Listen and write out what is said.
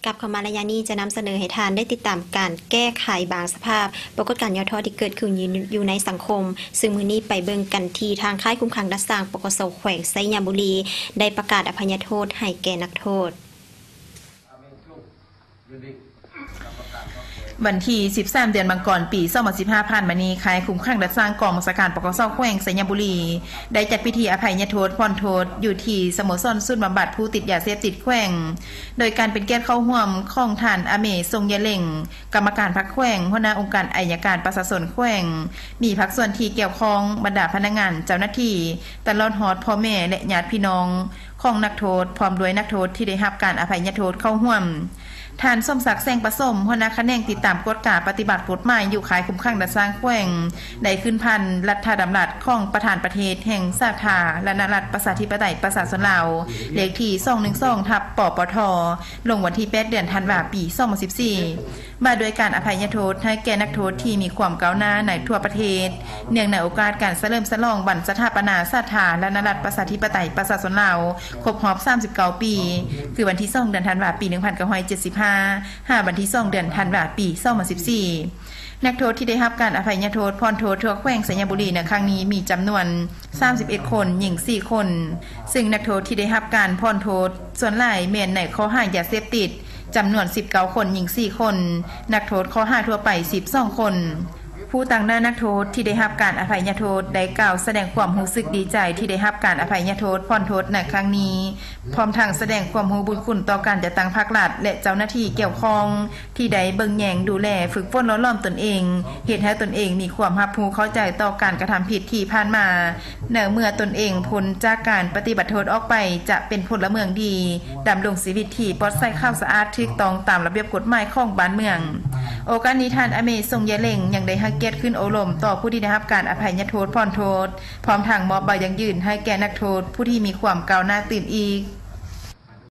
กับเข้ามาระยะนี้จะนำเสนอให้ทานได้ติดตามการแก้ไขบางสภาพปรากฏการณ์ย่อท้อที่เกิดขึ้นอยู่ในสังคมซึ่งมื้อนี้ไปเบิ่งกันที่ทางค่ายคุ้มครองดักสร้างปกสแขวงไซยบุรีได้ประกาศอภัยโทษให้แก่นักโทษวันที่13เดือนมังกรปี2015ผ่านมานี้ค่ายคุ้มครองดักสร้างกองบัญชาการปกสแขวงไซยบุรีได้จัดพิธีอภัยโทษผ่อนโทษอยู่ที่สโมสรศูนย์บำบัดผู้ติดยาเสพติดแขวงโดยการเป็นเกียรติเข้าร่วมของท่านอเมทรงยะเล่งกรรมการพรรคแขวงหัวหน้าองค์การอัยการประชาชนแขวงมีภาคส่วนที่เกี่ยวข้องบรรดาพนักงานเจ้าหน้าที่ตลอดฮอดพ่อแม่และญาติพี่น้องของนักโทษพร้อมด้วยนักโทษที่ได้รับการอภัยโทษเข้าร่วมท่านสมศักดิ์แสงประสมหัวหน้าคณะติดตามกฎการปฏิบัติกฎหมายอยู่ค่ายคุ้มครองดักสร้างแขวงได้ขึ้นพันรัฐดำรัสของประธานประเทศแห่งสาขาและนรัฐประชาธิปไตยประชาชนลาวเลขที่212/ปปทลงวันที่8เดือนธันวาคมปี2014มาโดยการอภัยโทษให้แก่นักโทษที่มีความก้าวหน้าในทั่วประเทศเนื่องในโอกาสการเฉลิมฉลองวันสถาปนาสาขาและนรัฐประชาธิปไตยประชาชนลาวครบรอบ39ปีคือวันที่2เดือนธันวาคมปี1975วันที่2เดือนธันวาคมปี2014นักโทษที่ได้รับการอภัยโทษผ่อนโทษทั่วแขวงไซยบุรีในครั้งนี้มีจำนวน31คนหญิง4คนซึ่งนักโทษที่ได้รับการผ่อนโทษส่วนหลายแม่นในข้อหายาเสพติดจำนวน19คนหญิง4คนนักโทษข้อหาทั่วไป12คนผู้ต่างหน้านักโทษที่ได้รับการอภัยโทษได้กล่าวแสดงความรู้สึกดีใจที่ได้รับการอภัยโทษผ่อนโทษในครั้งนี้พร้อมทั้งแสดงความรู้บุญคุณต่อการจัดตั้งภาครัฐและเจ้าหน้าที่เกี่ยวข้องที่ได้เบิ่งแยงดูแลฝึกฝนหล่อหลอมตนเองเฮ็ดให้ตนเองมีความรับรู้เข้าใจต่อการกระทำผิดที่ผ่านมาเมื่อตนเองพ้นจากการปฏิบัติโทษออกไปจะเป็นพลเมืองดีดำรงชีวิตที่ปลอดภัยข้าวสะอาดถูกต้องตามระเบียบกฎหมายของบ้านเมืองโอกาสนี้ท่านอเมทรงยะเล่งยังได้ให้เกียรติขึ้นอบรมต่อผู้ที่ได้รับการอภัยโทษผ่อนโทษพร้อมทั้งมอบใบยังยืนให้แก่นักโทษผู้ที่มีความก้าวหน้าตื่นอีก